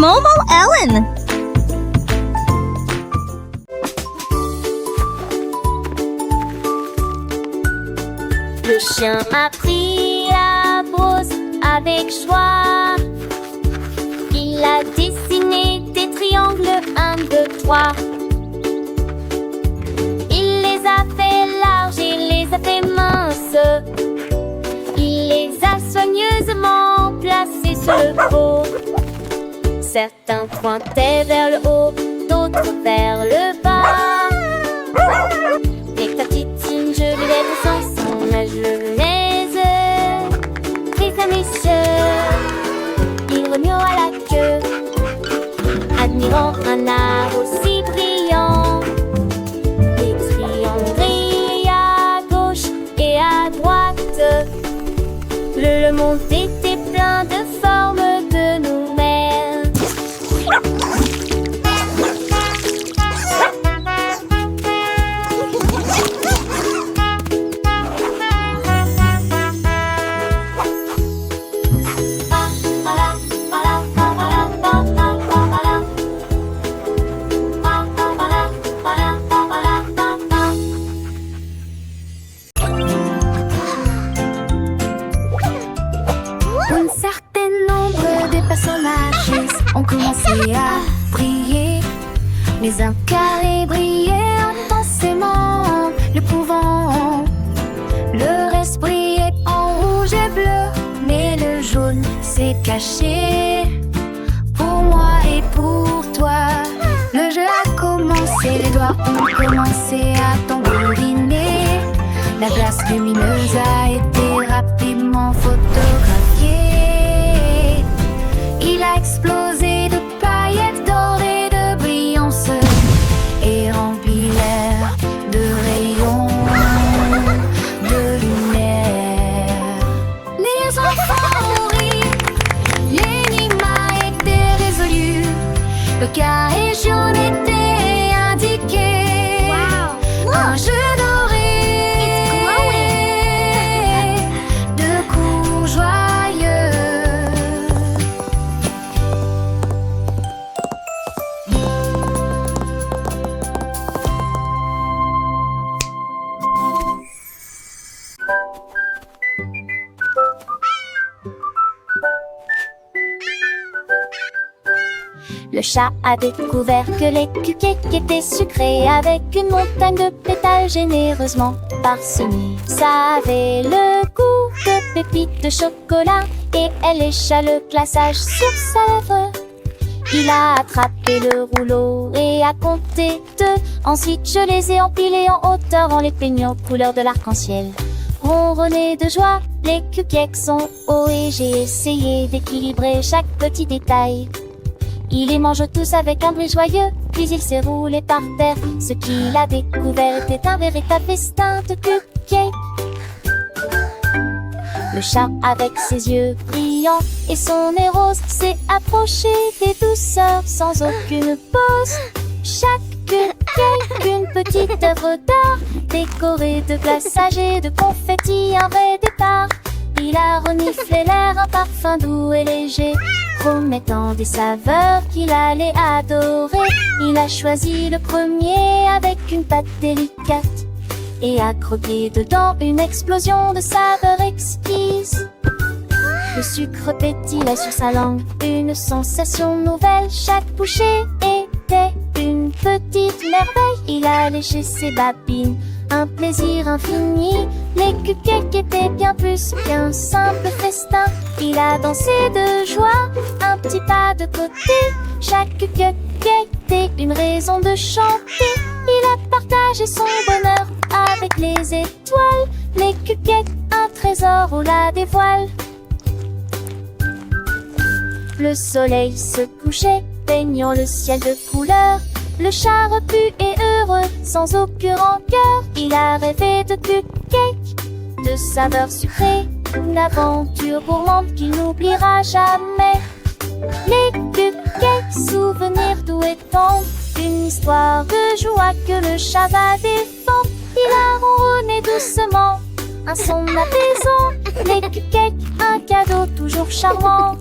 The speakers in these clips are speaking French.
Momo Ellen. Le chien a pris la brosse avec joie. Il a dessiné des triangles, 1, 2, 3. Il les a fait larges et les a fait minces. Il les a soigneusement placés sur le pot. Certains pointaient vers le haut, d'autres vers le bas. Et ta petite jolie lèvre sans son mayonnaise. Et sa messieurs, il remue à la queue, admirant un art aussi brillant. Des triangles brillent à gauche et à droite. Le monde était plein de formes de nous-mêmes. Un certain nombre de personnages ont commencé à briller. Les uns carrés brillaient intensément, le pouvant. Le reste brillait en rouge et bleu, mais le jaune s'est caché. Pour moi et pour toi, le jeu a commencé. Les doigts ont commencé à tambouriner. La glace lumineuse a été rapidement photographiée. Il a explosé de paillettes dorées, de brillance, et rempli l'air de rayons de lumière. Les enfants ont ri, l'énigme a été résolue. Le carré jaune était indiqué. Un jeu doré de coups joyeux. Le chat a découvert que les cupcakes étaient sucrés, avec une montagne de pétales généreusement parsemés. Ça avait le goût de pépites de chocolat et elle lécha le glaçage sur sa lèvre. Il a attrapé le rouleau et a compté 2. Ensuite je les ai empilés en hauteur en les peignant couleur de l'arc-en-ciel. Ronronné de joie, les cupcakes sont hauts et j'ai essayé d'équilibrer chaque petit détail. Il les mange tous avec un bruit joyeux, puis il s'est roulé par terre. Ce qu'il a découvert était un véritable festin de cupcakes. Le chat, avec ses yeux brillants et son nez rose, s'est approché des douceurs sans aucune pause. Chaque cupcake, une petite œuvre d'art, décorée de glaçage et de confettis, un vrai départ. Il a reniflé l'air, un parfum doux et léger, promettant des saveurs qu'il allait adorer. Il a choisi le premier avec une pâte délicate et a croqué dedans une explosion de saveurs exquises. Le sucre pétillait sur sa langue, une sensation nouvelle. Chaque bouchée était une petite merveille. Il a léché ses babines, un plaisir infini. Les cupcakes étaient bien plus qu'un simple festin. Il a dansé de joie, un petit pas de côté. Chaque cupcake était une raison de chanter. Il a partagé son bonheur avec les étoiles. Les cupcakes, un trésor, on la dévoile. Le soleil se couchait, peignant le ciel de couleurs. Le chat repu et heureux, sans aucune rancœur. Il a rêvé de cupcakes, de saveurs sucrées, une aventure gourmande qu'il n'oubliera jamais. Les cupcakes, souvenirs doux et tendres, une histoire de joie que le chat va défendre. Il a ronronné doucement, un son apaisant. Les cupcakes, un cadeau toujours charmant.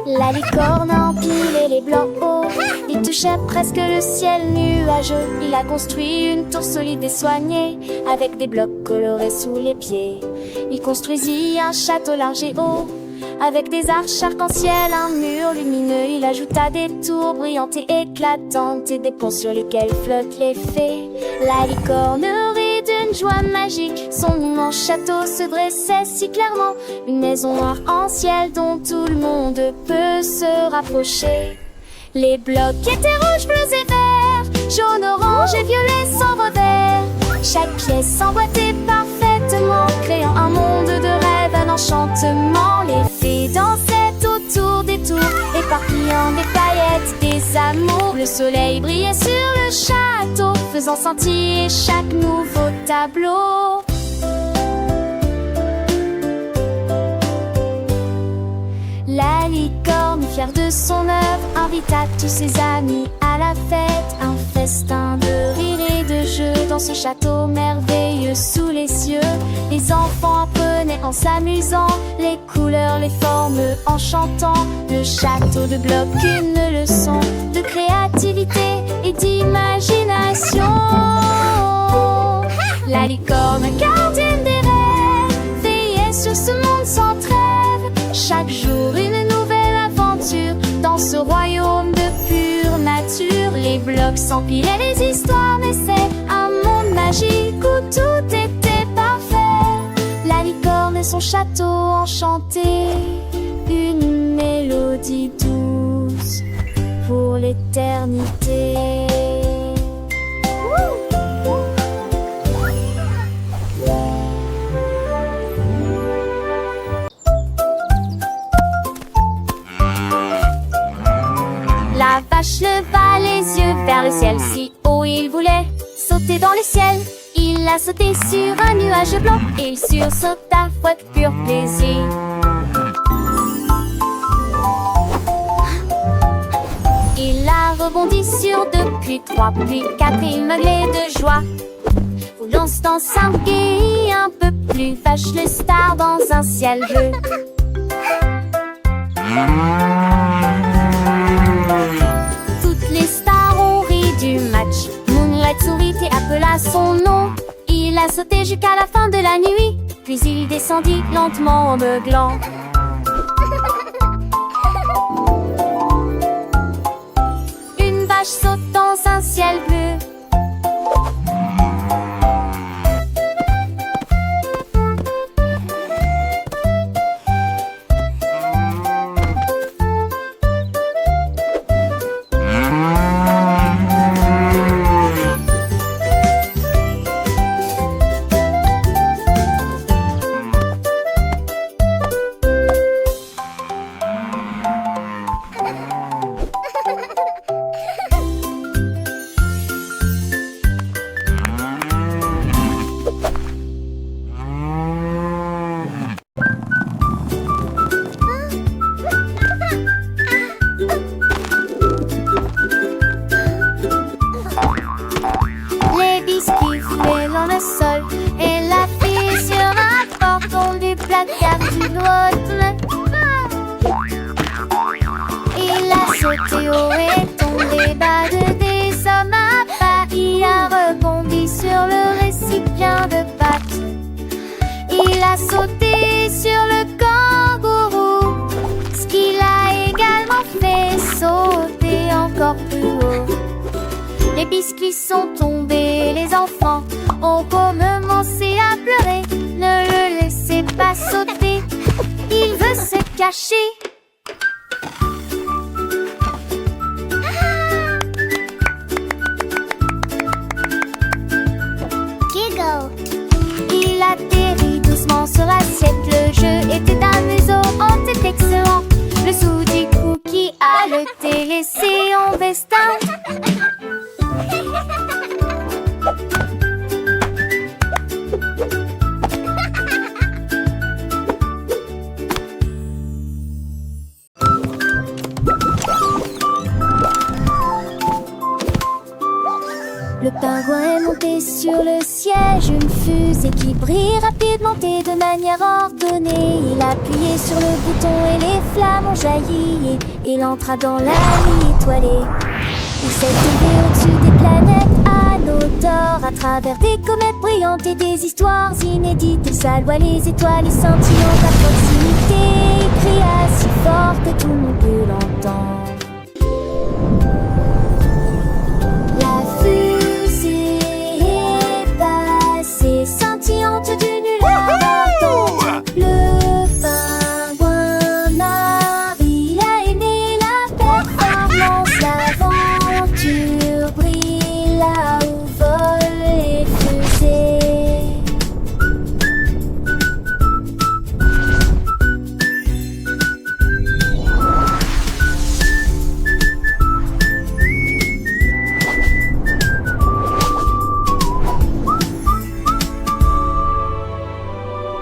La licorne a empilé les blocs hauts. Il touchait presque le ciel nuageux. Il a construit une tour solide et soignée, avec des blocs colorés sous les pieds. Il construisit un château large et haut, avec des arches arc-en-ciel, un mur lumineux. Il ajouta des tours brillantes et éclatantes et des ponts sur lesquels flottent les fées. La licorne rit d'une joie magique. Son immense château se dressait si clairement, une maison arc-en-ciel dont tout le monde peut se rapprocher. Les blocs étaient rouges, bleus et verts, jaunes, oranges et violets sans revers. Chaque pièce emboîtée parfaitement, créant un monde de rêve, un enchantement. Les fées dansaient autour des tours, éparpillant des paillettes, des amours. Le soleil brillait sur le château, faisant scintiller chaque nouveau tableau. La licorne, fière de son œuvre, invita tous ses amis à la fête. Un festin de rire et de jeux dans ce château merveilleux sous les cieux. Les enfants apprenaient en s'amusant les couleurs, les formes en chantant. Le château de blocs, une leçon de créativité et d'imagination. La licorne, gardienne des rêves, veillait sur ce monde sans trêve. Chaque jour une nouvelle aventure dans ce royaume de pure nature. Les blocs s'empilaient, les histoires naissaient, un monde magique où tout était parfait. La licorne et son château enchanté, une mélodie douce pour l'éternité. La vache leva les yeux vers le ciel, si haut il voulait sauter dans le ciel. Il a sauté sur un nuage blanc et il sursauta avec pur plaisir. Il a rebondi sur 2, puis 3, puis 4, il meuglait de joie, voulant se s'enguer un peu plus. Vache le star dans un ciel bleu. Toutes les stars ont ri du match. Moonlight sourit et appela son nom. Il a sauté jusqu'à la fin de la nuit, puis il descendit lentement en beuglant. Une vache saute dans un ciel bleu. Et la fille sur un porton du placard du droit. Il a sauté haut et tombé bas de des hommes à pas. Il a rebondi sur le récipient de pâtes. Il a sauté sur le kangourou, ce qu'il a également fait sauter encore plus haut. Les biscuits sont tombés, les enfants ont commencé à pleurer. Ne le laissez pas sauter, il veut se cacher. Giggle. Il atterrit doucement sur l'assiette. Le jeu était amusant, était excellent. Le sou du cookie a le laissé en vestin. Le pingouin est monter sur le siège une fusée qui brille rapidement et de manière ordonnée. Il appuyait sur le bouton et les flammes ont jailli et il entra dans la nuit étoilée. Il s'est élevé au-dessus des planètes à l'odeur, à travers des comètes brillantes et des histoires inédites. Il salua les étoiles et scintillantes à proximité. Il cria si fort que tout le monde peut l'entendre.